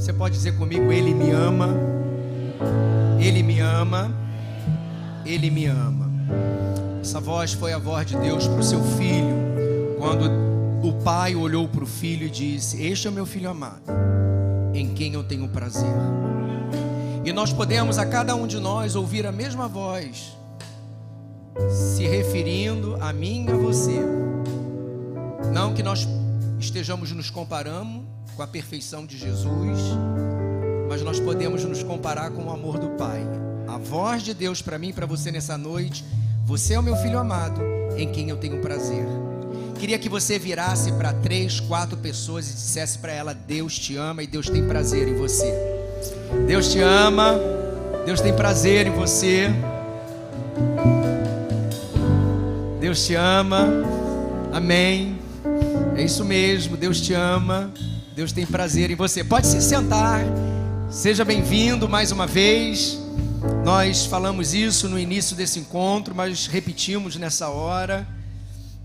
Você pode dizer comigo: Ele me ama, Ele me ama, Ele me ama. Essa voz foi a voz de Deus para o seu filho, quando o pai olhou para o filho e disse: este é o meu filho amado, em quem eu tenho prazer. E nós podemos, a cada um de nós, ouvir a mesma voz, se referindo a mim e a você. Não que nós estejamos nos comparando com a perfeição de Jesus, mas nós podemos nos comparar com o amor do Pai. A voz de Deus para mim e para você nessa noite: você é o meu filho amado, em quem eu tenho prazer. Queria que você virasse para 3, 4 pessoas e dissesse para ela: Deus te ama e Deus tem prazer em você. Deus te ama, Deus tem prazer em você. Deus te ama, amém. É isso mesmo, Deus te ama, Deus tem prazer em você. Pode se sentar, seja bem-vindo mais uma vez. Nós falamos isso no início desse encontro, mas repetimos nessa hora.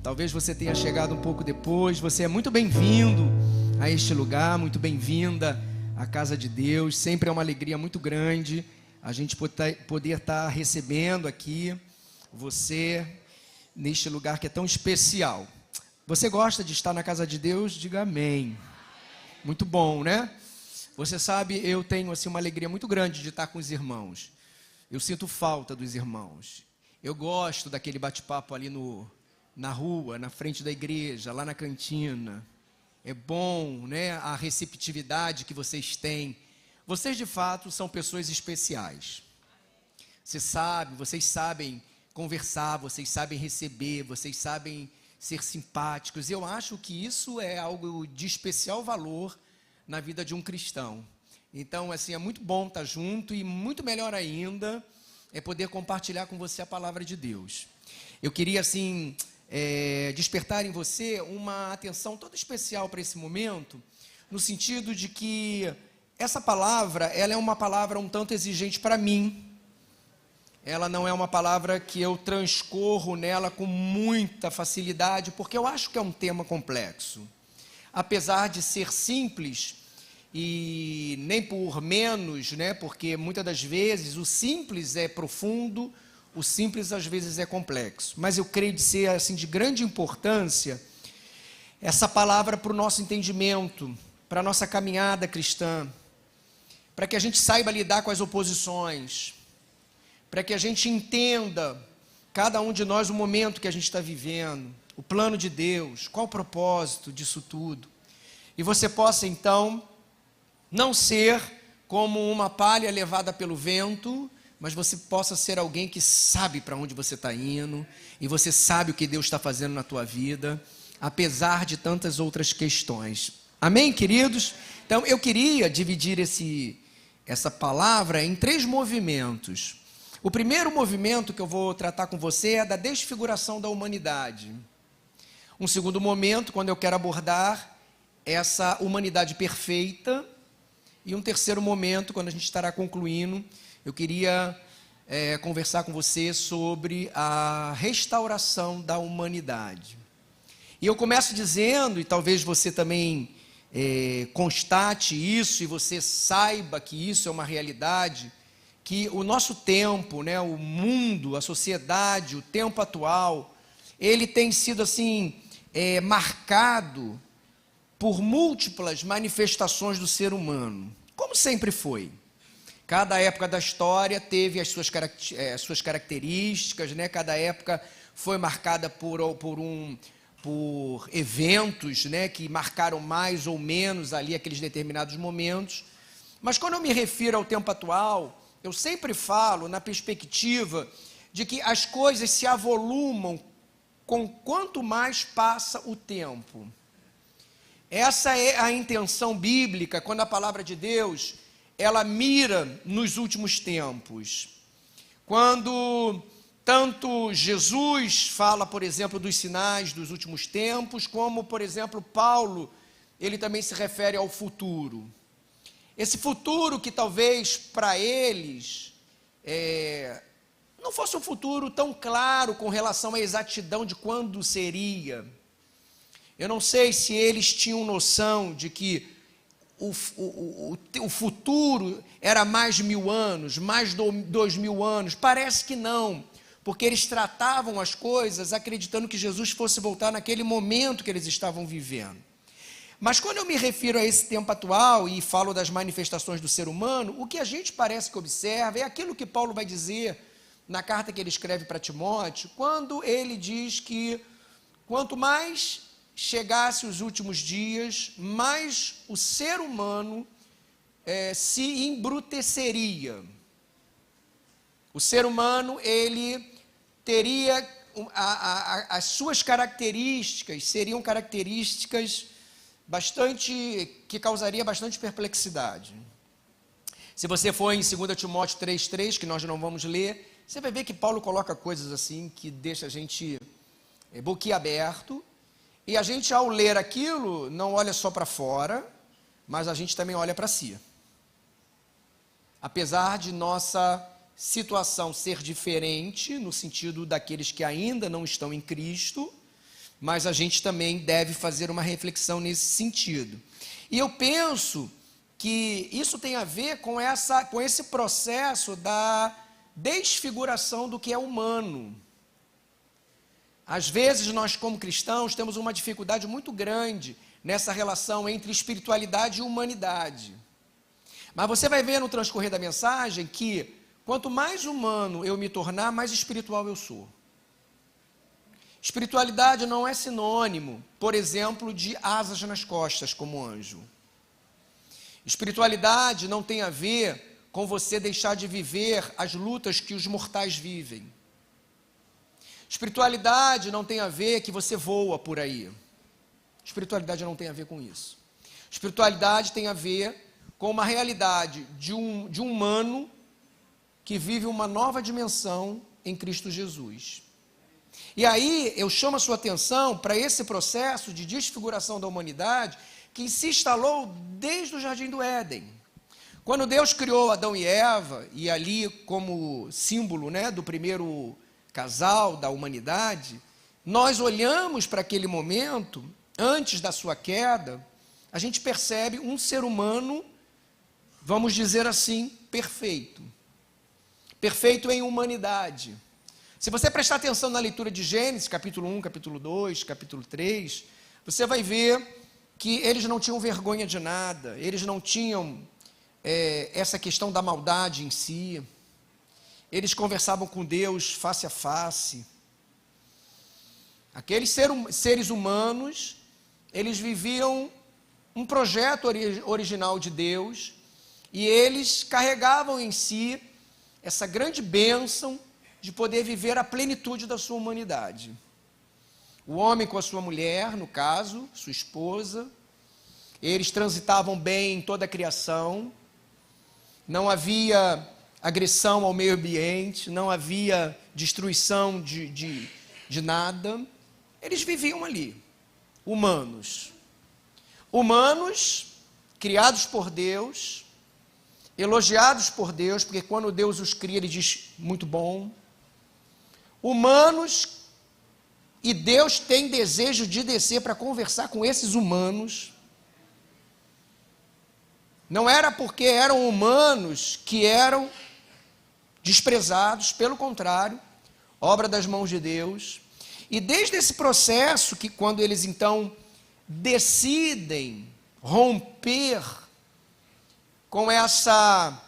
Talvez você tenha chegado um pouco depois. Você é muito bem-vindo a este lugar, muito bem-vinda à casa de Deus. Sempre é uma alegria muito grande a gente poder estar recebendo aqui você neste lugar que é tão especial. Você gosta de estar na casa de Deus? Diga amém. Muito bom, né? Você sabe, eu tenho assim uma alegria muito grande de estar com os irmãos. Eu sinto falta dos irmãos. Eu gosto daquele bate-papo ali na rua, na frente da igreja, lá na cantina. É bom, né, a receptividade que vocês têm. Vocês de fato são pessoas especiais. Vocês sabem conversar, vocês sabem receber, vocês sabem ser simpáticos. Eu acho que isso é algo de especial valor na vida de um cristão. Então, assim, é muito bom estar junto, e muito melhor ainda é poder compartilhar com você a palavra de Deus. Eu queria, assim, despertar em você uma atenção toda especial para esse momento, no sentido de que essa palavra, ela é uma palavra um tanto exigente para mim. Ela não é uma palavra que eu transcorro nela com muita facilidade, porque eu acho que é um tema complexo. Apesar de ser simples, e nem por menos, né? Porque muitas das vezes o simples é profundo, o simples às vezes é complexo. Mas eu creio de ser assim de grande importância essa palavra para o nosso entendimento, para a nossa caminhada cristã, para que a gente saiba lidar com as oposições, para que a gente entenda, cada um de nós, o momento que a gente está vivendo, o plano de Deus, qual o propósito disso tudo. E você possa então não ser como uma palha levada pelo vento, mas você possa ser alguém que sabe para onde você está indo, e você sabe o que Deus está fazendo na tua vida, apesar de tantas outras questões. Amém, queridos? Então, eu queria dividir essa palavra em 3 movimentos. O primeiro movimento que eu vou tratar com você é da desfiguração da humanidade. Um segundo momento, quando eu quero abordar essa humanidade perfeita. E um terceiro momento, quando a gente estará concluindo, eu queria conversar com você sobre a restauração da humanidade. E eu começo dizendo, e talvez você também constate isso, e você saiba que isso é uma realidade, que o nosso tempo, né, o mundo, a sociedade, o tempo atual, ele tem sido assim, marcado por múltiplas manifestações do ser humano, como sempre foi. Cada época da história teve as suas características, né? Cada época foi marcada por eventos, né, que marcaram mais ou menos ali aqueles determinados momentos. Mas quando eu me refiro ao tempo atual, eu sempre falo na perspectiva de que as coisas se avolumam com quanto mais passa o tempo. Essa é a intenção bíblica, quando a palavra de Deus, ela mira nos últimos tempos. Quando tanto Jesus fala, por exemplo, dos sinais dos últimos tempos, como, por exemplo, Paulo, ele também se refere ao futuro. Esse futuro que talvez para eles não fosse um futuro tão claro com relação à exatidão de quando seria. Eu não sei se eles tinham noção de que o futuro era mais 1000 anos, mais 2000 anos. Parece que não, porque eles tratavam as coisas acreditando que Jesus fosse voltar naquele momento que eles estavam vivendo. Mas quando eu me refiro a esse tempo atual e falo das manifestações do ser humano, o que a gente parece que observa é aquilo que Paulo vai dizer na carta que ele escreve para Timóteo, quando ele diz que quanto mais chegasse os últimos dias, mais o ser humano se embruteceria. O ser humano, ele teria as suas características, seriam características que causaria bastante perplexidade. Se você for em 2 Timóteo 3,3, que nós não vamos ler, você vai ver que Paulo coloca coisas assim que deixa a gente boquiaberto, e a gente, ao ler aquilo, não olha só para fora, mas a gente também olha para si. Apesar de nossa situação ser diferente, no sentido daqueles que ainda não estão em Cristo, mas a gente também deve fazer uma reflexão nesse sentido. E eu penso que isso tem a ver com esse processo da desfiguração do que é humano. Às vezes nós, como cristãos, temos uma dificuldade muito grande nessa relação entre espiritualidade e humanidade. Mas você vai ver no transcorrer da mensagem que quanto mais humano eu me tornar, mais espiritual eu sou. Espiritualidade não é sinônimo, por exemplo, de asas nas costas como anjo. Espiritualidade não tem a ver com você deixar de viver as lutas que os mortais vivem. Espiritualidade não tem a ver que você voa por aí. Espiritualidade não tem a ver com isso. Espiritualidade tem a ver com uma realidade de um humano que vive uma nova dimensão em Cristo Jesus. E aí eu chamo a sua atenção para esse processo de desfiguração da humanidade que se instalou desde o Jardim do Éden. Quando Deus criou Adão e Eva, e ali como símbolo, do primeiro casal da humanidade, nós olhamos para aquele momento, antes da sua queda, a gente percebe um ser humano, vamos dizer assim, perfeito. Perfeito em humanidade. Se você prestar atenção na leitura de Gênesis, capítulo 1, capítulo 2, capítulo 3, você vai ver que eles não tinham vergonha de nada, eles não tinham essa questão da maldade em si, eles conversavam com Deus face a face. Aqueles seres humanos, eles viviam um projeto original de Deus, e eles carregavam em si essa grande bênção de poder viver a plenitude da sua humanidade. O homem com a sua mulher, no caso, sua esposa, eles transitavam bem em toda a criação, não havia agressão ao meio ambiente, não havia destruição de nada, eles viviam ali, humanos, criados por Deus, elogiados por Deus, porque quando Deus os cria, Ele diz, muito bom, humanos, e Deus tem desejo de descer para conversar com esses humanos. Não era porque eram humanos que eram desprezados, pelo contrário, obra das mãos de Deus. E desde esse processo, que quando eles então decidem romper com essa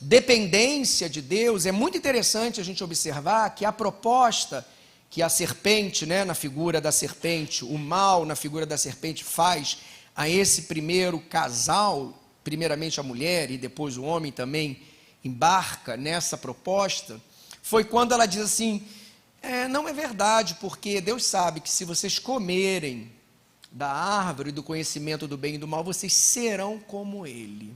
dependência de Deus, é muito interessante a gente observar que a proposta que a serpente, na figura da serpente, o mal na figura da serpente faz a esse primeiro casal, primeiramente a mulher e depois o homem também embarca nessa proposta, foi quando ela diz assim, não é verdade, porque Deus sabe que se vocês comerem da árvore do conhecimento do bem e do mal, vocês serão como Ele.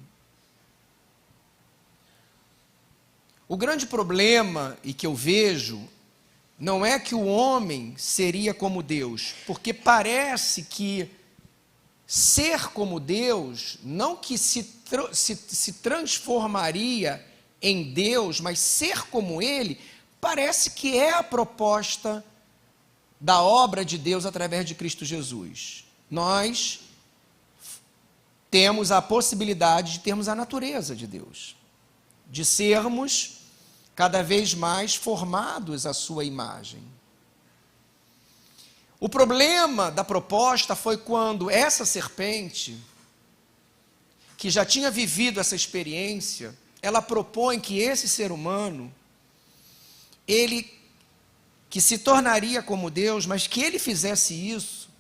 O grande problema, e que eu vejo, não é que o homem seria como Deus, porque parece que ser como Deus, não que se transformaria em Deus, mas ser como Ele, parece que é a proposta da obra de Deus através de Cristo Jesus. Nós temos a possibilidade de termos a natureza de Deus, de sermos cada vez mais formados à sua imagem. O problema da proposta foi quando essa serpente, que já tinha vivido essa experiência, ela propõe que esse ser humano, ele que se tornaria como Deus, mas que ele fizesse isso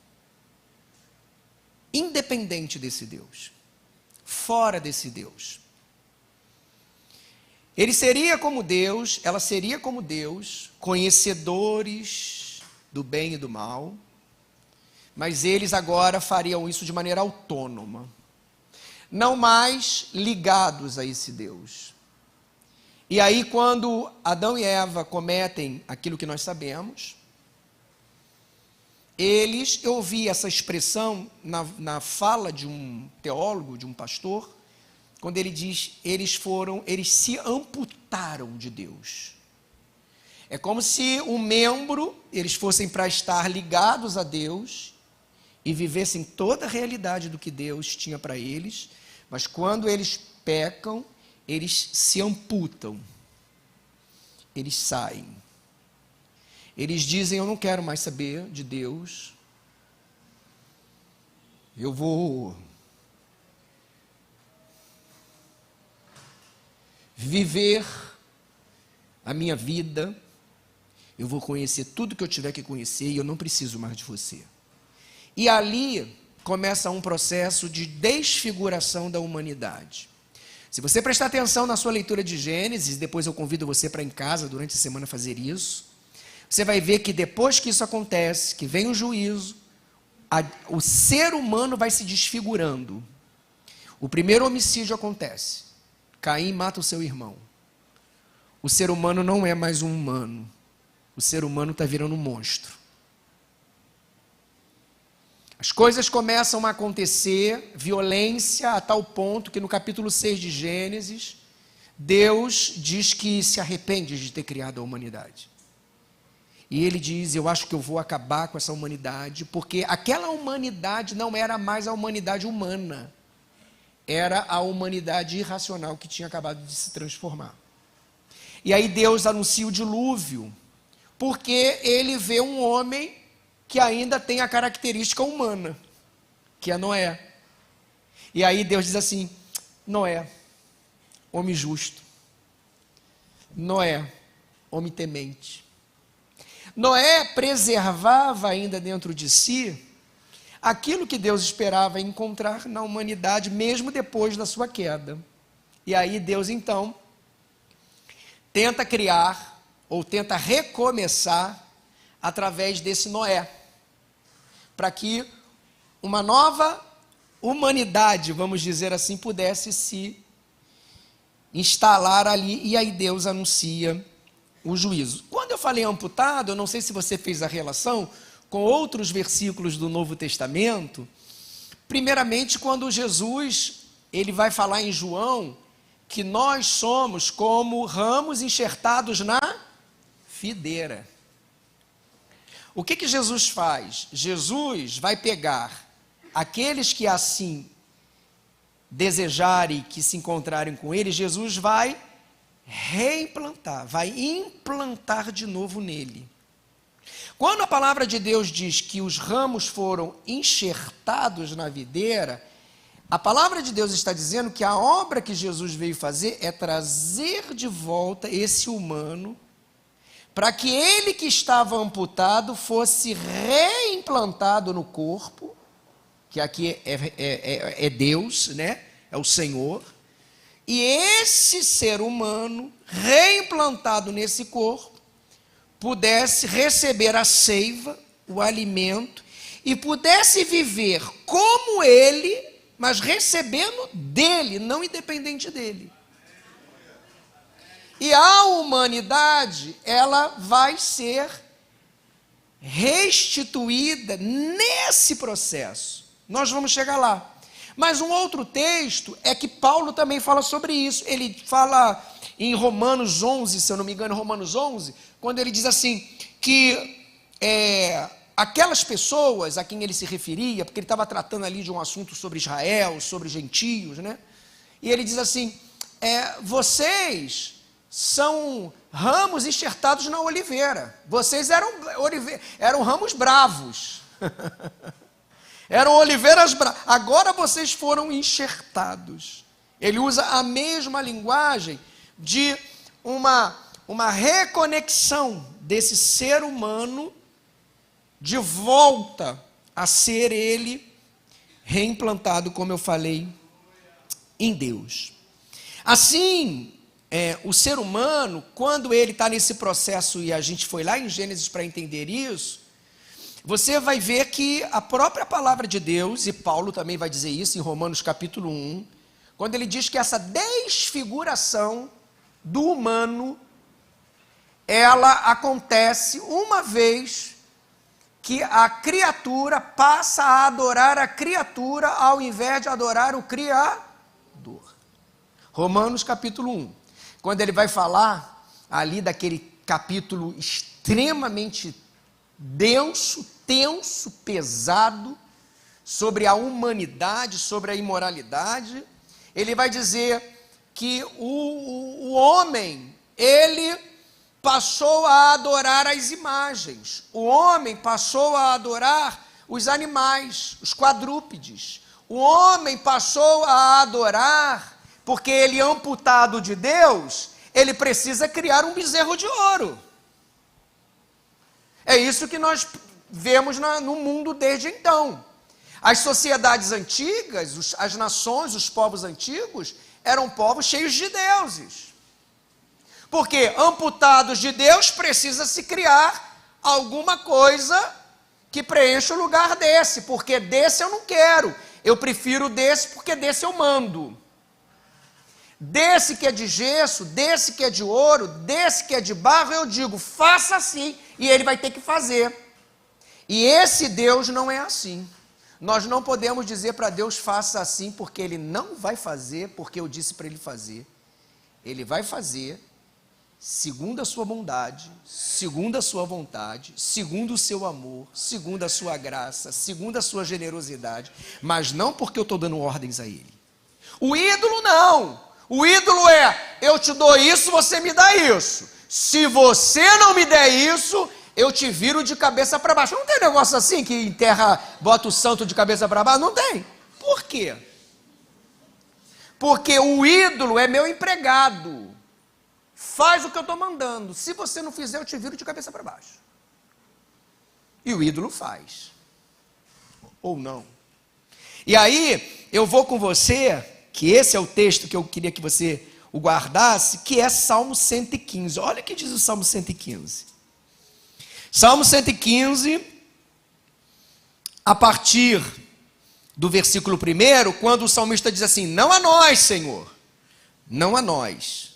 independente desse Deus, fora desse Deus. Ele seria como Deus, ela seria como Deus, conhecedores do bem e do mal, mas eles agora fariam isso de maneira autônoma, não mais ligados a esse Deus. E aí, quando Adão e Eva cometem aquilo que nós sabemos, eu ouvi essa expressão na fala de um teólogo, de um pastor, quando ele diz, eles se amputaram de Deus. É como se um membro, eles fossem para estar ligados a Deus e vivessem toda a realidade do que Deus tinha para eles, mas quando eles pecam, eles se amputam, eles saem. Eles dizem, eu não quero mais saber de Deus, eu vou viver a minha vida, eu vou conhecer tudo que eu tiver que conhecer e eu não preciso mais de você. E ali começa um processo de desfiguração da humanidade. Se você prestar atenção na sua leitura de Gênesis, depois eu convido você para em casa durante a semana fazer isso, você vai ver que depois que isso acontece, que vem o juízo, o ser humano vai se desfigurando. O primeiro homicídio acontece. Caim mata o seu irmão. O ser humano não é mais um humano. O ser humano está virando um monstro. As coisas começam a acontecer, violência a tal ponto que no capítulo 6 de Gênesis, Deus diz que se arrepende de ter criado a humanidade. E ele diz, eu acho que eu vou acabar com essa humanidade, porque aquela humanidade não era mais a humanidade humana, era a humanidade irracional que tinha acabado de se transformar. E aí Deus anuncia o dilúvio, porque ele vê um homem que ainda tem a característica humana, que é Noé. E aí Deus diz assim, Noé, homem justo. Noé, homem temente. Noé preservava ainda dentro de si aquilo que Deus esperava encontrar na humanidade, mesmo depois da sua queda. E aí Deus, então, tenta criar, ou tenta recomeçar, através desse Noé, para que uma nova humanidade, vamos dizer assim, pudesse se instalar ali, e aí Deus anuncia o juízo. Quando eu falei amputado, eu não sei se você fez a relação com outros versículos do Novo Testamento. Primeiramente, quando Jesus, ele vai falar em João, que nós somos como ramos enxertados na videira. O que Jesus faz? Jesus vai pegar aqueles que assim desejarem, que se encontrarem com ele, Jesus vai reimplantar, vai implantar de novo nele. Quando a palavra de Deus diz que os ramos foram enxertados na videira, a palavra de Deus está dizendo que a obra que Jesus veio fazer é trazer de volta esse humano, para que ele que estava amputado fosse reimplantado no corpo, que aqui é Deus, né? É o Senhor, e esse ser humano, reimplantado nesse corpo, pudesse receber a seiva, o alimento, e pudesse viver como ele, mas recebendo dele, não independente dele. E a humanidade, ela vai ser restituída nesse processo. Nós vamos chegar lá. Mas um outro texto é que Paulo também fala sobre isso. Ele fala em Romanos 11, se eu não me engano, Romanos 11, quando ele diz assim, que aquelas pessoas a quem ele se referia, porque ele estava tratando ali de um assunto sobre Israel, sobre gentios, né? E ele diz assim, vocês são ramos enxertados na oliveira, vocês eram ramos bravos, eram oliveiras bravas, agora vocês foram enxertados. Ele usa a mesma linguagem de uma reconexão desse ser humano de volta a ser ele reimplantado, como eu falei, em Deus. Assim, o ser humano, quando ele está nesse processo, e a gente foi lá em Gênesis para entender isso, você vai ver que a própria palavra de Deus, e Paulo também vai dizer isso em Romanos capítulo 1, quando ele diz que essa desfiguração do humano, ela acontece uma vez que a criatura passa a adorar a criatura ao invés de adorar o Criador. Romanos capítulo 1, quando ele vai falar ali daquele capítulo extremamente denso, tenso, pesado, sobre a humanidade, sobre a imoralidade, ele vai dizer que o homem, ele passou a adorar as imagens, o homem passou a adorar os animais, os quadrúpedes, o homem passou a adorar, porque ele é amputado de Deus, ele precisa criar um bezerro de ouro. É isso que nós vemos no mundo desde então. As sociedades antigas, as nações, os povos antigos, eram povos cheios de deuses. Porque amputados de Deus, precisa se criar alguma coisa que preencha o lugar desse, porque desse eu não quero, eu prefiro desse porque desse eu mando. Desse que é de gesso, desse que é de ouro, desse que é de barro, eu digo, faça assim, e ele vai ter que fazer. E esse Deus não é assim. Nós não podemos dizer para Deus, faça assim, porque ele não vai fazer, porque eu disse para ele fazer. Ele vai fazer segundo a sua bondade, segundo a sua vontade, segundo o seu amor, segundo a sua graça, segundo a sua generosidade, mas não porque eu estou dando ordens a ele. O ídolo não. O ídolo eu te dou isso, você me dá isso. Se você não me der isso, eu te viro de cabeça para baixo. Não tem negócio assim que enterra, bota o santo de cabeça para baixo? Não tem. Por quê? Porque o ídolo é meu empregado. Faz o que eu estou mandando. Se você não fizer, eu te viro de cabeça para baixo. E o ídolo faz. Ou não. E aí, eu vou com você, que esse é o texto que eu queria que você o guardasse, que é Salmo 115. Olha o que diz o Salmo 115. Salmo 115, a partir do versículo 1, quando o salmista diz assim, não a nós, Senhor, não a nós,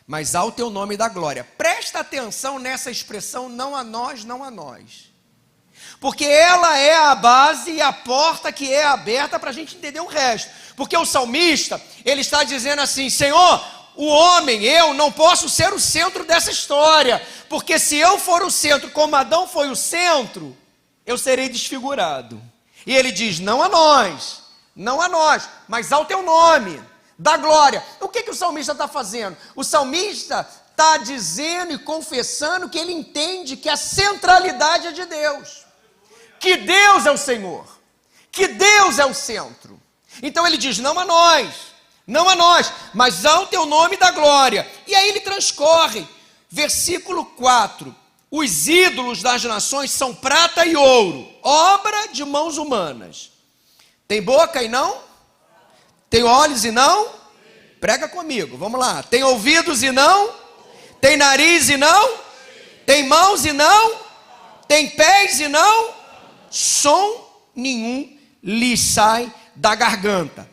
mas ao teu nome da glória. Presta atenção nessa expressão, não a nós, não a nós. Porque ela é a base e a porta que é aberta para a gente entender o resto. Porque o salmista, ele está dizendo assim, Senhor, o homem, eu não posso ser o centro dessa história, porque se eu for o centro, como Adão foi o centro, eu serei desfigurado. E ele diz, não a nós, mas ao teu nome, da glória. O que o salmista está fazendo? O salmista está dizendo e confessando que ele entende que a centralidade é de Deus, que Deus é o Senhor, que Deus é o centro. Então ele diz, não a nós, mas ao teu nome da glória. E aí ele transcorre, versículo 4, os ídolos das nações são prata e ouro, obra de mãos humanas. Tem boca e não? Tem olhos e não? Prega comigo, vamos lá. Tem ouvidos e não? Tem nariz e não? Tem mãos e não? Tem pés e não? Som nenhum lhe sai da garganta.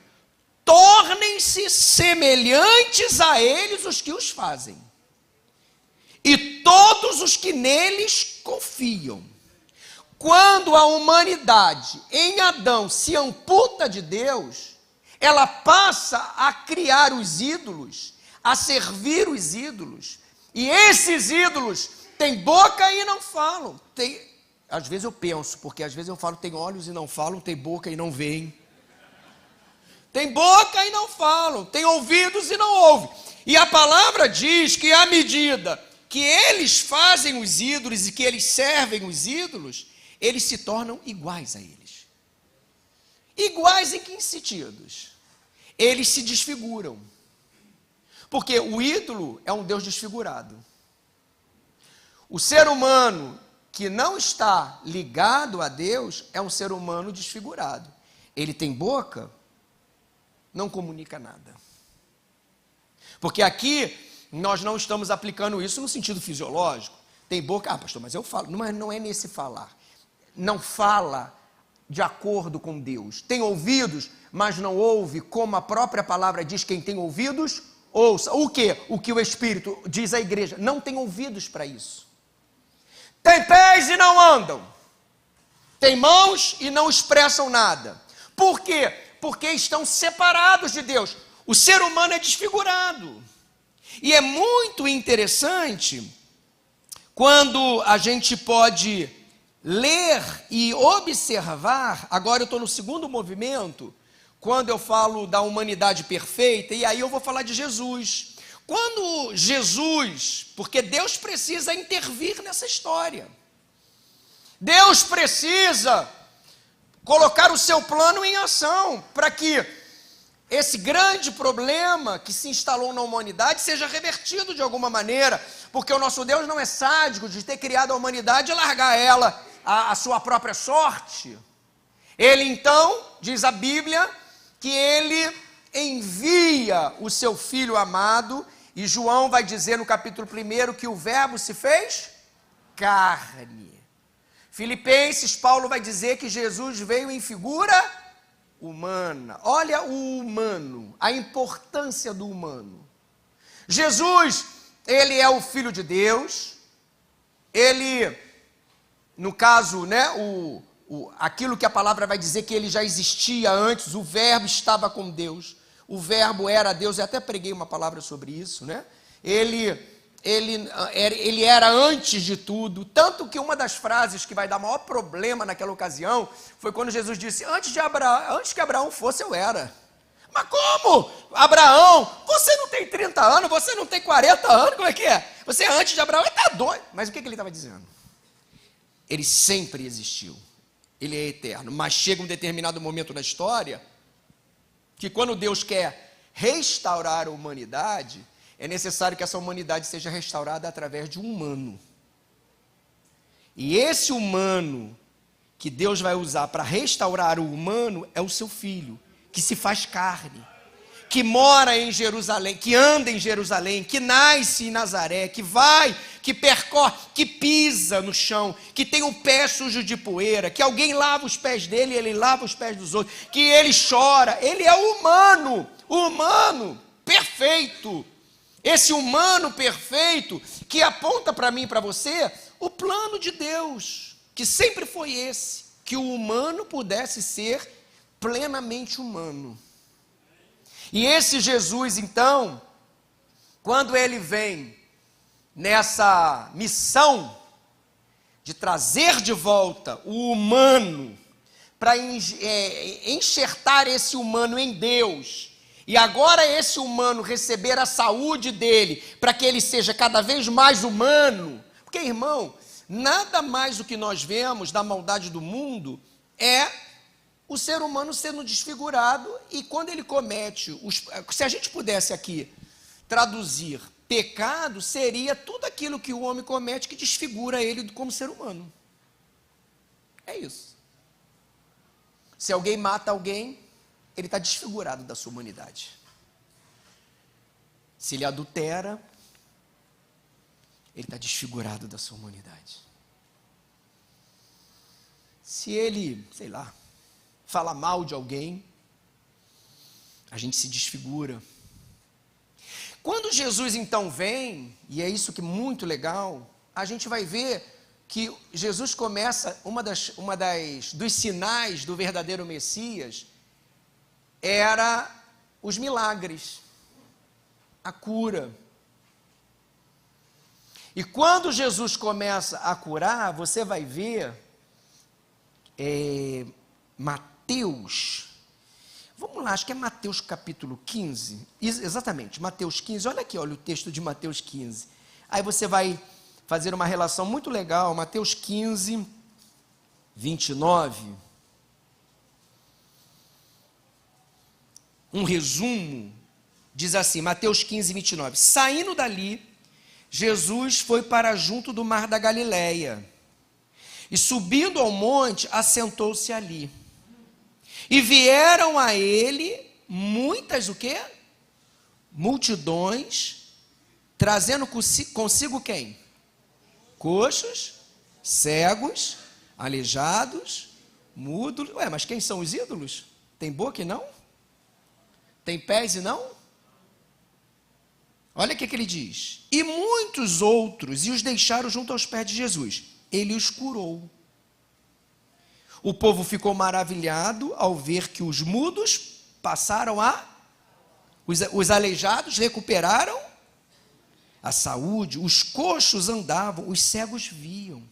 Tornem-se semelhantes a eles os que os fazem, e todos os que neles confiam. Quando a humanidade em Adão se amputa de Deus, ela passa a criar os ídolos, a servir os ídolos, e esses ídolos têm boca e não falam, às vezes eu penso, porque às vezes eu falo, tem olhos e não falam, tem boca e não veem. Tem boca e não falam, tem ouvidos e não ouvem. E a palavra diz que à medida que eles fazem os ídolos e que eles servem os ídolos, eles se tornam iguais a eles. Iguais em que sentidos? Eles se desfiguram. Porque o ídolo é um Deus desfigurado. O ser humano que não está ligado a Deus é um ser humano desfigurado. Ele tem boca, não comunica nada. Porque aqui nós não estamos aplicando isso no sentido fisiológico. Tem boca, pastor, mas eu falo. Não é nesse falar. Não fala de acordo com Deus. Tem ouvidos, mas não ouve, como a própria palavra diz, quem tem ouvidos, ouça. O quê? O que o Espírito diz à igreja. Não tem ouvidos para isso. Tem pés e não andam. Tem mãos e não expressam nada. Por quê? Porque estão separados de Deus. O ser humano é desfigurado. E é muito interessante quando a gente pode ler e observar. Agora eu estou no segundo movimento, quando eu falo da humanidade perfeita, e aí eu vou falar de Jesus. Quando Jesus, porque Deus precisa intervir nessa história. Deus precisa colocar o seu plano em ação para que esse grande problema que se instalou na humanidade seja revertido de alguma maneira, porque o nosso Deus não é sádico de ter criado a humanidade e largar ela à sua própria sorte. Ele então, diz a Bíblia, que ele envia o seu Filho amado, e João vai dizer no capítulo 1 que o verbo se fez carne. Filipenses, Paulo vai dizer que Jesus veio em figura humana. Olha o humano, a importância do humano. Jesus, ele é o Filho de Deus, ele, no caso, né, aquilo que a palavra vai dizer que ele já existia antes, o verbo estava com Deus, o verbo era Deus, eu até preguei uma palavra sobre isso, né? Ele era antes de tudo, tanto que uma das frases que vai dar maior problema naquela ocasião foi quando Jesus disse, antes que Abraão fosse, eu era. Mas como? Abraão, você não tem 30 anos, você não tem 40 anos, como é que é? Você é antes de Abraão, ele está doido. Mas o que ele estava dizendo? Ele sempre existiu, ele é eterno, mas chega um determinado momento na história, que quando Deus quer restaurar a humanidade, é necessário que essa humanidade seja restaurada através de um humano. E esse humano que Deus vai usar para restaurar o humano é o seu Filho, que se faz carne, que mora em Jerusalém, que anda em Jerusalém, que nasce em Nazaré, que vai, que percorre, que pisa no chão, que tem o pé sujo de poeira, que alguém lava os pés dele e ele lava os pés dos outros, que ele chora. Ele é humano perfeito. Esse humano perfeito que aponta para mim e para você o plano de Deus, que sempre foi esse, que o humano pudesse ser plenamente humano. E esse Jesus, então, quando ele vem nessa missão de trazer de volta o humano, para enxertar esse humano em Deus, e agora esse humano receber a saúde dele, para que ele seja cada vez mais humano, porque, irmão, nada mais do que nós vemos da maldade do mundo é o ser humano sendo desfigurado, e quando ele comete, se a gente pudesse aqui traduzir pecado, seria tudo aquilo que o homem comete que desfigura ele como ser humano. É isso. Se alguém mata alguém, ele está desfigurado da sua humanidade. Se ele adultera, ele está desfigurado da sua humanidade. Se ele, sei lá, fala mal de alguém, a gente se desfigura. Quando Jesus então vem, e é isso que é muito legal, a gente vai ver que Jesus começa, dos sinais do verdadeiro Messias, era os milagres, a cura. E quando Jesus começa a curar, você vai ver Mateus, vamos lá, acho que é Mateus capítulo 15, exatamente, Mateus 15, olha aqui, olha o texto de Mateus 15, aí você vai fazer uma relação muito legal, Mateus 15, 29, um resumo, diz assim, Mateus 15, 29, saindo dali, Jesus foi para junto do mar da Galileia, e subindo ao monte, assentou-se ali. E vieram a ele muitas, o quê? Multidões, trazendo consigo quem? Coxos, cegos, aleijados, mudos. Ué, mas quem são os ídolos? Tem boca e não? Tem pés e não? Olha o que ele diz. E muitos outros, e os deixaram junto aos pés de Jesus. Ele os curou. O povo ficou maravilhado ao ver que os mudos passaram os aleijados recuperaram a saúde, os coxos andavam, os cegos viam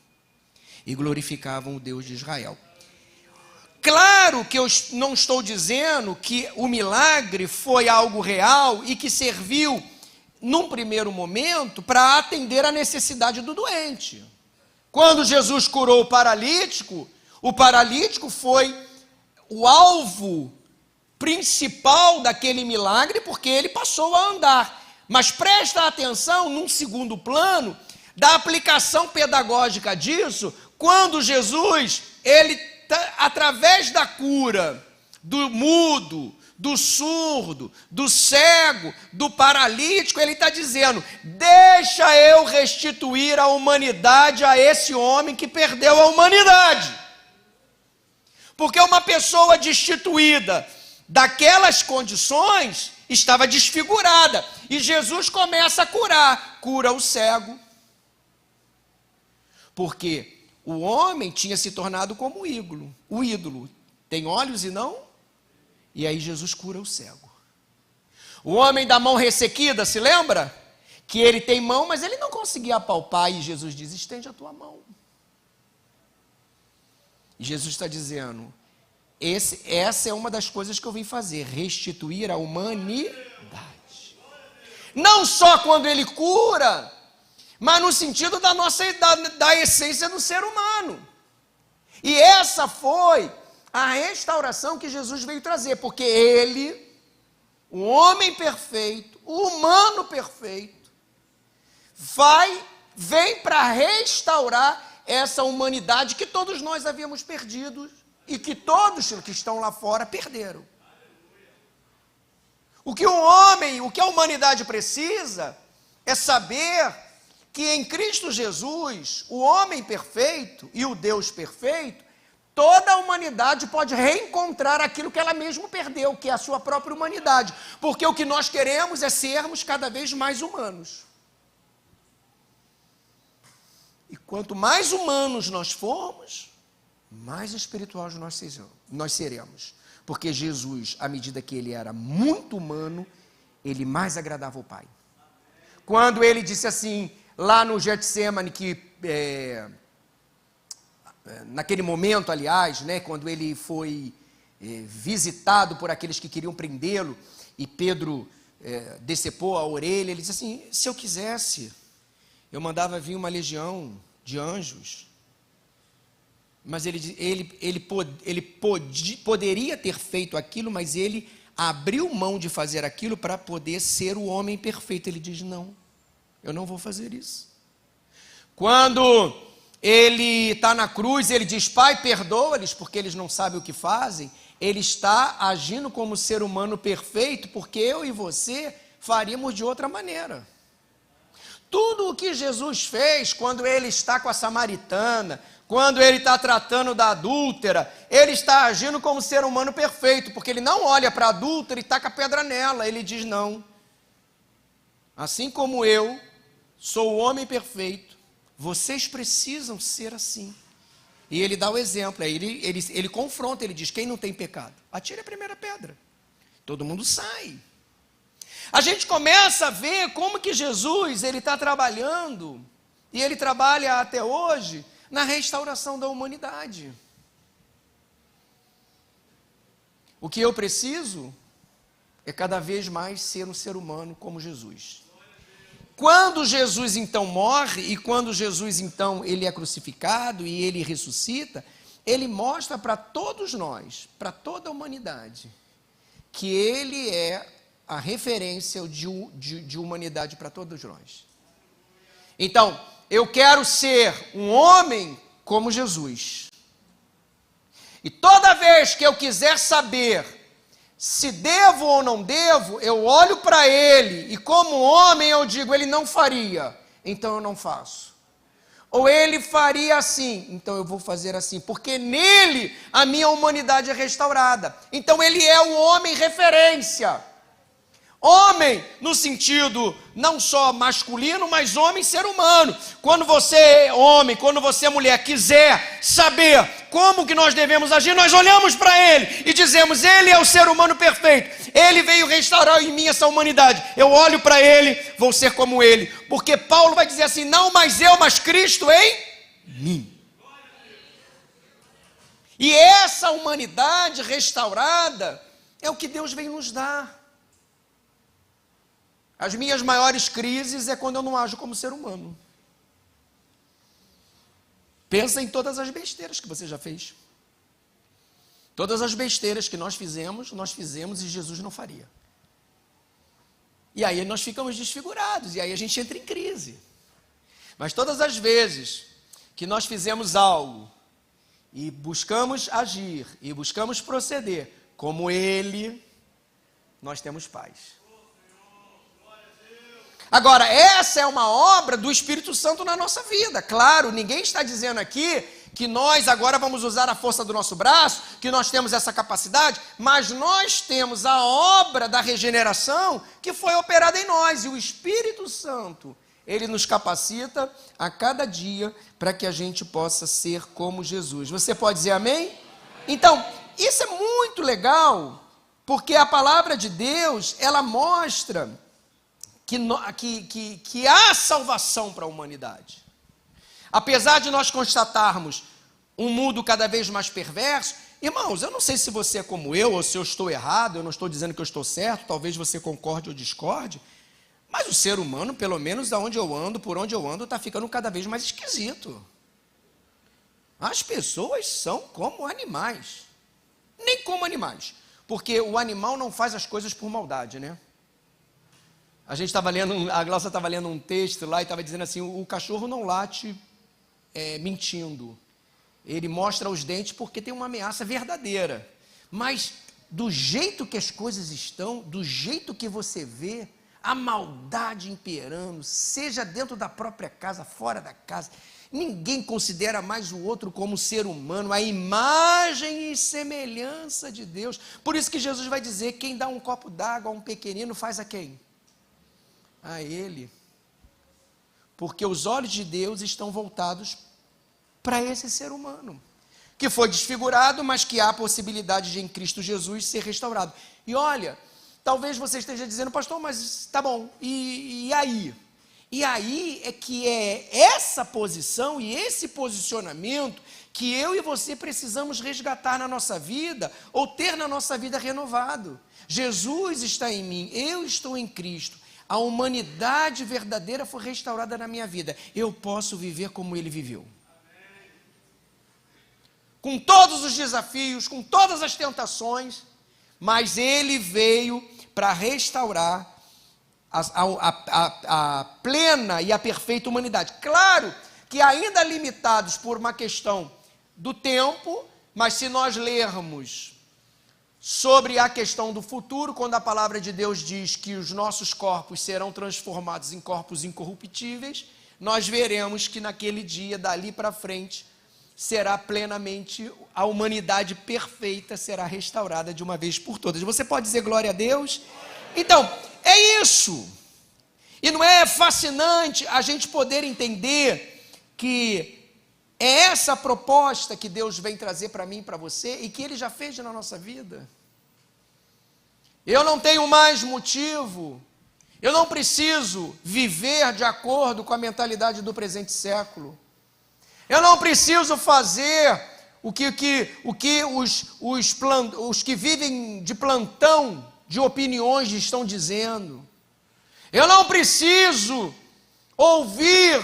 e glorificavam o Deus de Israel. Claro que eu não estou dizendo que o milagre foi algo real e que serviu, num primeiro momento, para atender a necessidade do doente. Quando Jesus curou o paralítico foi o alvo principal daquele milagre, porque ele passou a andar. Mas presta atenção, num segundo plano, da aplicação pedagógica disso, quando Jesus, através da cura do mudo, do surdo, do cego, do paralítico, ele está dizendo, deixa eu restituir a humanidade a esse homem que perdeu a humanidade. Porque uma pessoa destituída daquelas condições estava desfigurada. E Jesus começa a cura o cego. Porque o homem tinha se tornado como o ídolo. Tem olhos e não? E aí Jesus cura o cego. O homem da mão ressequida, se lembra? Que ele tem mão, mas ele não conseguia apalpar. E Jesus diz, estende a tua mão. E Jesus está dizendo, essa é uma das coisas que eu vim fazer, restituir a humanidade. Não só quando ele cura, mas no sentido da essência do ser humano. E essa foi a restauração que Jesus veio trazer, porque ele, o homem perfeito, o humano perfeito, vem para restaurar essa humanidade que todos nós havíamos perdido e que todos que estão lá fora perderam. O que a humanidade precisa é saber que em Cristo Jesus, o homem perfeito e o Deus perfeito, toda a humanidade pode reencontrar aquilo que ela mesma perdeu, que é a sua própria humanidade. Porque o que nós queremos é sermos cada vez mais humanos. E quanto mais humanos nós formos, mais espirituais nós seremos. Porque Jesus, à medida que ele era muito humano, ele mais agradava o Pai. Quando ele disse assim, lá no Getsemane, naquele momento, aliás, né, quando ele foi visitado por aqueles que queriam prendê-lo, e Pedro decepou a orelha, ele disse assim, se eu quisesse, eu mandava vir uma legião de anjos. Mas ele poderia ter feito aquilo, mas ele abriu mão de fazer aquilo para poder ser o homem perfeito. Ele diz, não, eu não vou fazer isso. Quando ele está na cruz, ele diz, Pai, perdoa-lhes, porque eles não sabem o que fazem. Ele está agindo como ser humano perfeito, porque eu e você faríamos de outra maneira. Tudo o que Jesus fez, quando ele está com a samaritana, quando ele está tratando da adúltera, ele está agindo como ser humano perfeito, porque ele não olha para a adúltera e taca a pedra nela, ele diz não. Assim como eu sou o homem perfeito, vocês precisam ser assim. E ele dá o exemplo, ele confronta, ele diz, quem não tem pecado? Atire a primeira pedra. Todo mundo sai. A gente começa a ver como que Jesus, ele está trabalhando, e ele trabalha até hoje, na restauração da humanidade. O que eu preciso é cada vez mais ser um ser humano como Jesus. Quando Jesus então morre e quando Jesus então ele é crucificado e ele ressuscita, ele mostra para todos nós, para toda a humanidade, que ele é a referência de humanidade para todos nós. Então, eu quero ser um homem como Jesus. E toda vez que eu quiser saber se devo ou não devo, eu olho para ele e como homem eu digo, ele não faria, então eu não faço. Ou ele faria assim, então eu vou fazer assim, porque nele a minha humanidade é restaurada. Então ele é o homem referência. Homem no sentido não só masculino, mas homem ser humano. Quando você homem, quando você mulher quiser saber como que nós devemos agir, nós olhamos para ele e dizemos, ele é o ser humano perfeito. Ele veio restaurar em mim essa humanidade. Eu olho para ele, vou ser como ele. Porque Paulo vai dizer assim, não mais eu, mas Cristo em mim. E essa humanidade restaurada é o que Deus vem nos dar. As minhas maiores crises é quando eu não ajo como ser humano. Pensa em todas as besteiras que você já fez. Todas as besteiras que nós fizemos e Jesus não faria. E aí nós ficamos desfigurados, e aí a gente entra em crise. Mas todas as vezes que nós fizemos algo, e buscamos agir, e buscamos proceder como Ele, nós temos paz. Agora, essa é uma obra do Espírito Santo na nossa vida. Claro, ninguém está dizendo aqui que nós agora vamos usar a força do nosso braço, que nós temos essa capacidade, mas nós temos a obra da regeneração que foi operada em nós. E o Espírito Santo, ele nos capacita a cada dia para que a gente possa ser como Jesus. Você pode dizer amém? Então, isso é muito legal, porque a palavra de Deus, ela mostra que há salvação para a humanidade. Apesar de nós constatarmos um mundo cada vez mais perverso, irmãos, eu não sei se você é como eu, ou se eu estou errado, eu não estou dizendo que eu estou certo, talvez você concorde ou discorde, mas o ser humano, pelo menos aonde eu ando, por onde eu ando, está ficando cada vez mais esquisito. As pessoas são como animais. Nem como animais, porque o animal não faz as coisas por maldade, né? A Glaucia estava lendo um texto lá e estava dizendo assim, o cachorro não late mentindo. Ele mostra os dentes porque tem uma ameaça verdadeira. Mas do jeito que as coisas estão, do jeito que você vê, a maldade imperando, seja dentro da própria casa, fora da casa, ninguém considera mais o outro como ser humano, a imagem e semelhança de Deus. Por isso que Jesus vai dizer, quem dá um copo d'água a um pequenino faz a quem? A ele, porque os olhos de Deus estão voltados para esse ser humano, que foi desfigurado, mas que há a possibilidade de em Cristo Jesus ser restaurado. E olha, talvez você esteja dizendo, pastor, mas tá bom, e aí? E aí é que é essa posição e esse posicionamento que eu e você precisamos resgatar na nossa vida, ou ter na nossa vida renovado. Jesus está em mim, eu estou em Cristo. A humanidade verdadeira foi restaurada na minha vida. Eu posso viver como ele viveu. Com todos os desafios, com todas as tentações, mas ele veio para restaurar a plena e a perfeita humanidade. Claro que ainda limitados por uma questão do tempo, mas se nós lermos sobre a questão do futuro, quando a palavra de Deus diz que os nossos corpos serão transformados em corpos incorruptíveis, nós veremos que naquele dia, dali para frente, será plenamente, a humanidade perfeita será restaurada de uma vez por todas. Você pode dizer glória a Deus? Então, é isso. E não é fascinante a gente poder entender que é essa a proposta que Deus vem trazer para mim e para você, e que Ele já fez na nossa vida. Eu não tenho mais motivo, eu não preciso viver de acordo com a mentalidade do presente século. Eu não preciso fazer os que vivem de plantão de opiniões estão dizendo. Eu não preciso ouvir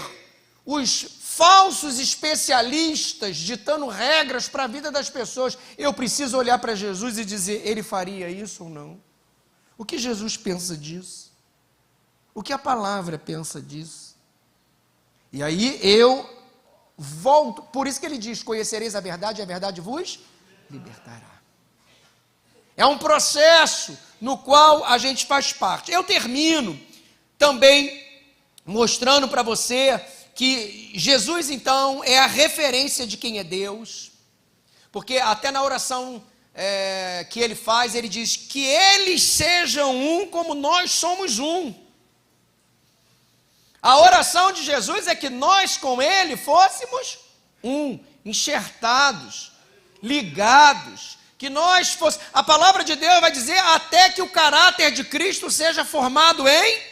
os falsos especialistas ditando regras para a vida das pessoas. Eu preciso olhar para Jesus e dizer, ele faria isso ou não? O que Jesus pensa disso? O que a palavra pensa disso? E aí eu volto, por isso que ele diz, conhecereis a verdade e a verdade vos libertará. É um processo no qual a gente faz parte. Eu termino também mostrando para você que Jesus, então, é a referência de quem é Deus, porque até na oração que ele faz, ele diz que eles sejam um como nós somos um. A oração de Jesus é que nós com ele fôssemos um, enxertados, ligados, que nós fosse. A palavra de Deus vai dizer até que o caráter de Cristo seja formado em.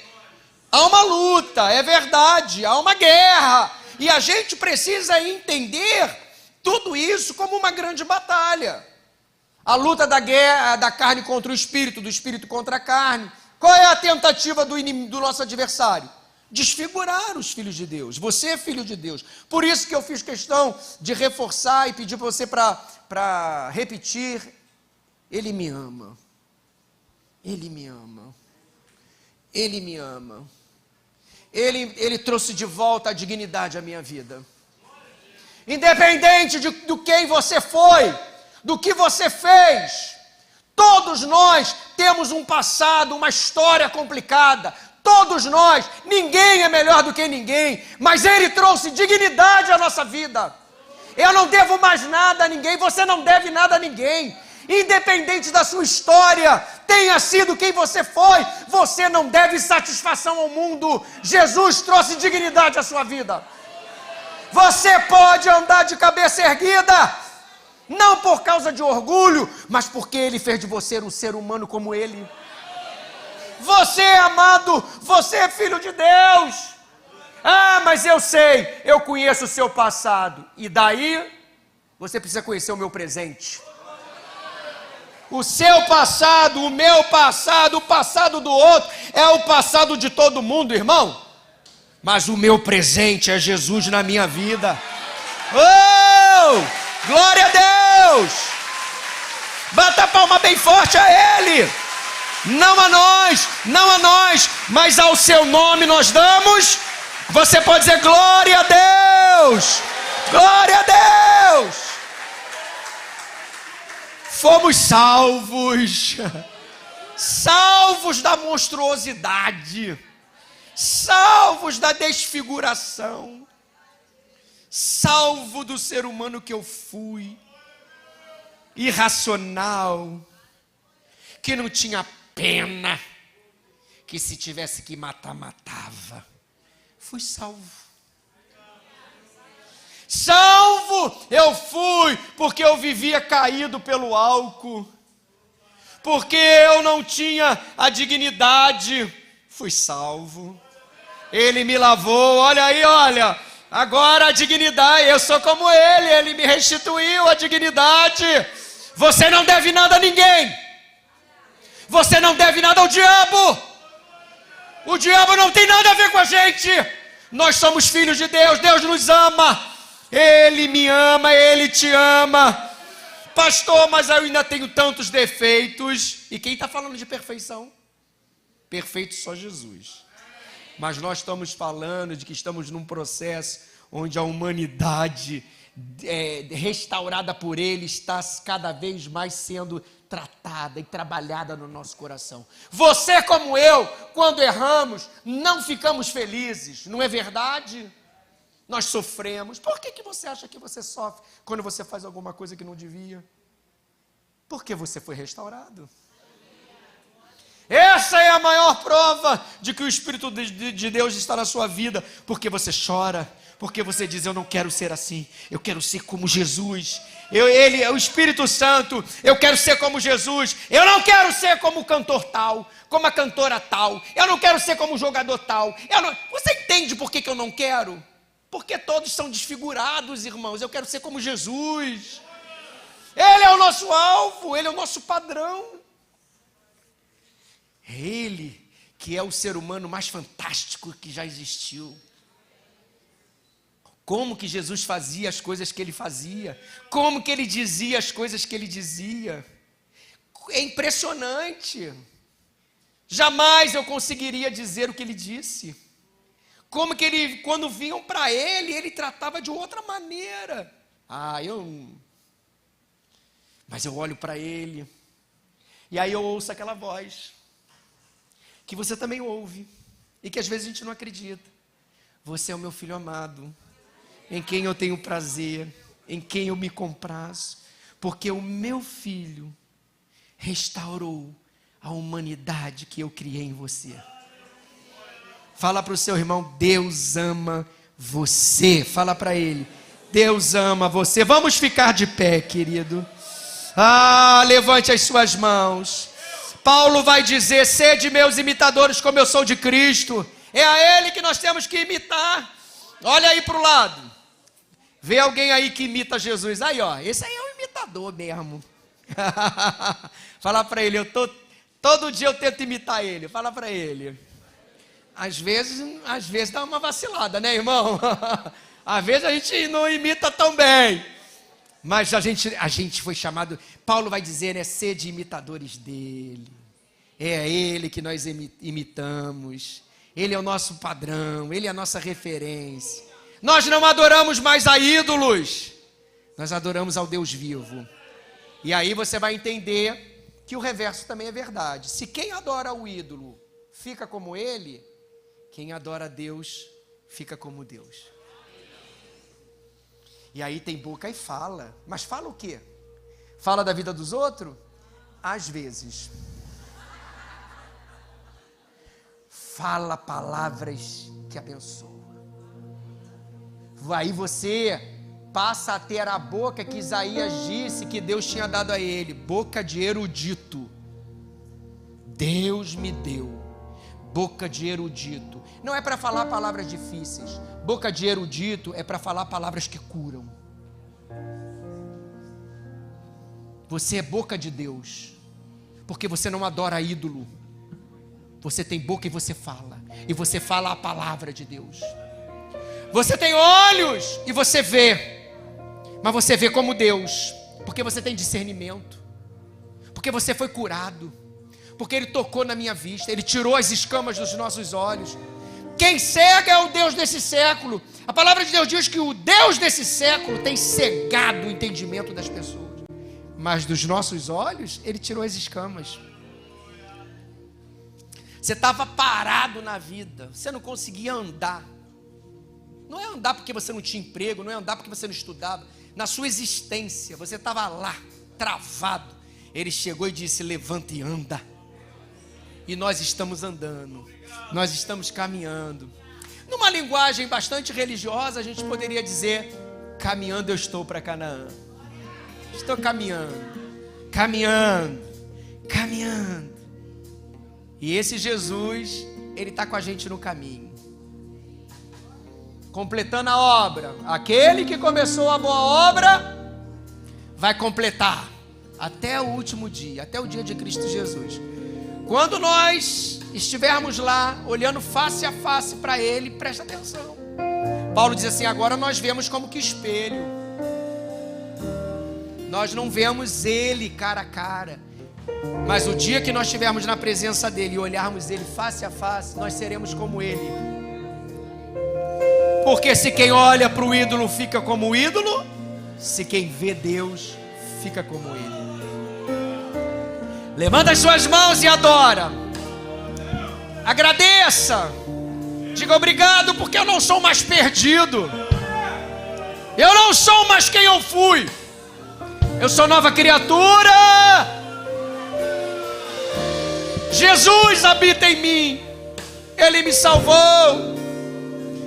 Há uma luta, é verdade, há uma guerra, e a gente precisa entender tudo isso como uma grande batalha. A luta da guerra da carne contra o espírito, do espírito contra a carne. Qual é a tentativa do nosso adversário? Desfigurar os filhos de Deus. Você é filho de Deus. Por isso que eu fiz questão de reforçar e pedir para você para repetir. Ele me ama. Ele me ama. Ele me ama. Ele trouxe de volta a dignidade à minha vida. Independente do quem você foi, do que você fez, todos nós temos um passado, uma história complicada. Todos nós, ninguém é melhor do que ninguém, mas ele trouxe dignidade à nossa vida. Eu não devo mais nada a ninguém, você não deve nada a ninguém. Independente da sua história, tenha sido quem você foi, você não deve satisfação ao mundo. Jesus trouxe dignidade à sua vida. Você pode andar de cabeça erguida, não por causa de orgulho, mas porque ele fez de você um ser humano como ele. Você é amado, você é filho de Deus. Ah, mas eu sei, eu conheço o seu passado. E daí, você precisa conhecer o meu presente. O seu passado, o meu passado, o passado do outro, é o passado de todo mundo, irmão. Mas o meu presente é Jesus na minha vida. Oh, glória a Deus. Bata a palma bem forte a Ele. Não a nós, mas ao seu nome nós damos. Você pode dizer glória a Deus, glória a Deus. Fomos salvos da monstruosidade, salvos da desfiguração, salvo do ser humano que eu fui, irracional, que não tinha pena, que se tivesse que matar, matava. Fui salvo. Salvo eu fui, porque eu vivia caído pelo álcool, porque eu não tinha a dignidade. Fui salvo. Ele me lavou, olha aí, olha. Agora a dignidade, eu sou como ele me restituiu a dignidade. Você não deve nada a ninguém. Você não deve nada ao diabo. O diabo não tem nada a ver com a gente. Nós somos filhos de Deus, Deus nos ama. Ele me ama, Ele te ama. Pastor, mas eu ainda tenho tantos defeitos. E quem está falando de perfeição? Perfeito só Jesus. Mas nós estamos falando de que estamos num processo onde a humanidade restaurada por Ele está cada vez mais sendo tratada e trabalhada no nosso coração. Você como eu, quando erramos, não ficamos felizes, não é verdade? Nós sofremos. Por que você acha que você sofre quando você faz alguma coisa que não devia? Porque você foi restaurado. Essa é a maior prova de que o Espírito de Deus está na sua vida, porque você chora, porque você diz, eu não quero ser assim, eu quero ser como Jesus. Ele é o Espírito Santo, eu quero ser como Jesus. Eu não quero ser como o cantor tal, como a cantora tal. Eu não quero ser como o jogador tal. Você entende por que eu não quero? Porque todos são desfigurados, irmãos. Eu quero ser como Jesus. Ele é o nosso alvo, Ele é o nosso padrão. É Ele que é o ser humano mais fantástico que já existiu. Como que Jesus fazia as coisas que Ele fazia, como que Ele dizia as coisas que Ele dizia. É impressionante. Jamais eu conseguiria dizer o que Ele disse. Como que Ele, quando vinham para Ele tratava de outra maneira. Mas eu olho para Ele, e aí eu ouço aquela voz, que você também ouve, e que às vezes a gente não acredita. Você é o meu filho amado, em quem eu tenho prazer, em quem eu me comprazo, porque o meu filho restaurou a humanidade que eu criei em você. Fala para o seu irmão, Deus ama você. Fala para ele, Deus ama você. Vamos ficar de pé, querido. Levante as suas mãos. Paulo vai dizer, sede meus imitadores como eu sou de Cristo. É a Ele que nós temos que imitar. Olha aí para o lado. Vê alguém aí que imita Jesus. Aí, ó, esse aí é um imitador mesmo. Fala para ele, todo dia eu tento imitar ele. Fala para ele. Às vezes dá uma vacilada, né, irmão? Às vezes a gente não imita tão bem. Mas a gente foi chamado, Paulo vai dizer, né, sede imitadores dele. É a Ele que nós imitamos. Ele é o nosso padrão, Ele é a nossa referência. Nós não adoramos mais a ídolos, nós adoramos ao Deus vivo. E aí você vai entender que o reverso também é verdade. Se quem adora o ídolo fica como ele, quem adora a Deus fica como Deus. E aí tem boca e fala. Mas fala o quê? Fala da vida dos outros? Às vezes. Fala palavras que abençoam. Aí você passa a ter a boca que Isaías disse que Deus tinha dado a ele. Boca de erudito. Deus me deu. Boca de erudito. Não é para falar palavras difíceis. Boca de erudito é para falar palavras que curam. Você é boca de Deus, porque você não adora ídolo. Você tem boca e você fala a palavra de Deus. Você tem olhos e você vê, mas você vê como Deus, porque você tem discernimento, porque você foi curado, porque Ele tocou na minha vista, Ele tirou as escamas dos nossos olhos. Quem cega é o Deus desse século. A palavra de Deus diz que o Deus desse século tem cegado o entendimento das pessoas, mas dos nossos olhos Ele tirou as escamas. Você estava parado na vida, você não conseguia andar. Não é andar porque você não tinha emprego, não é andar porque você não estudava. Na sua existência, você estava lá, travado. Ele chegou e disse, levanta e anda. E nós estamos andando, nós estamos caminhando. Numa linguagem bastante religiosa, a gente poderia dizer, caminhando eu estou para Canaã. Estou caminhando, caminhando, caminhando. E esse Jesus, Ele está com a gente no caminho, completando a obra. Aquele que começou a boa obra, vai completar até o último dia, até o dia de Cristo Jesus. Quando nós estivermos lá, olhando face a face para Ele, presta atenção. Paulo diz assim, agora nós vemos como que espelho. Nós não vemos Ele cara a cara, mas o dia que nós estivermos na presença dEle e olharmos Ele face a face, nós seremos como Ele. Porque se quem olha para o ídolo fica como o ídolo, se quem vê Deus fica como Ele. Levanta as suas mãos e adora. Agradeça. Diga obrigado porque eu não sou mais perdido. Eu não sou mais quem eu fui. Eu sou nova criatura. Jesus habita em mim. Ele me salvou.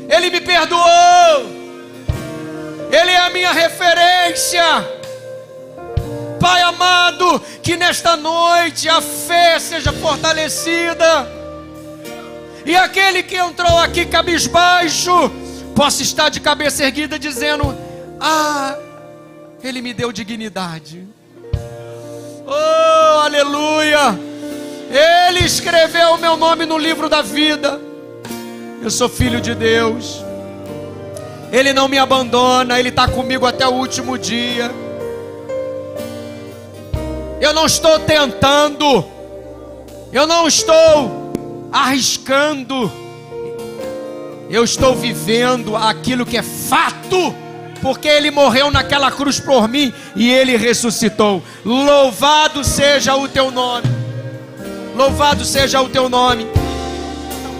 Ele me perdoou. Ele é a minha referência. Pai amado, que nesta noite a fé seja fortalecida. E aquele que entrou aqui cabisbaixo, possa estar de cabeça erguida dizendo, Ele me deu dignidade. Oh, aleluia! Ele escreveu o meu nome no livro da vida. Eu sou filho de Deus. Ele não me abandona, Ele está comigo até o último dia. Eu não estou tentando, eu não estou arriscando, eu estou vivendo aquilo que é fato, porque Ele morreu naquela cruz por mim e Ele ressuscitou. Louvado seja o teu nome, louvado seja o teu nome.